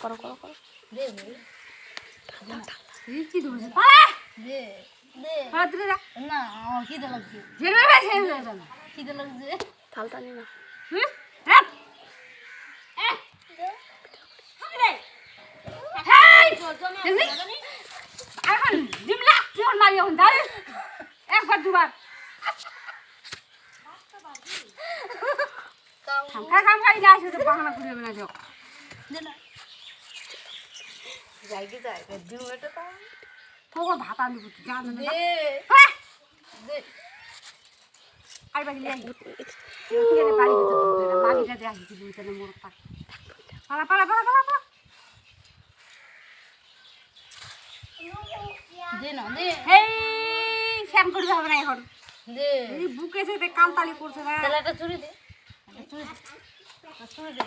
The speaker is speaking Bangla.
করো করো করো দে দে এই কি ধরছে পালা দে দে পালা তুই যা না আমার খিদে লাগছে জেনে ভাই শেষ হয়ে গেল খিদে লাগছে থালটা নি না হুম হ্যাঁ এখন জিমলা চোর মারি এখন দাঁড়ি একবার দুবার কাম খাই না আসে বাহানা করে না যাও দে না যাই কি যাই দিও এটা তো তোর ভাত আনবি তুই জান না দে দে আর বাকি যাই এখানে বাড়ি ভিতরে বাড়িটা দিয়ে আসছি বুঝতে মোর পাক পালা পালা পালা পালা পালা দে না দে হেই শ্যাম করতে হবে না এখন দে এই বুকে এসে কালতালি করছে না তেলাটা চুরি দে চুরি দে চুরি দে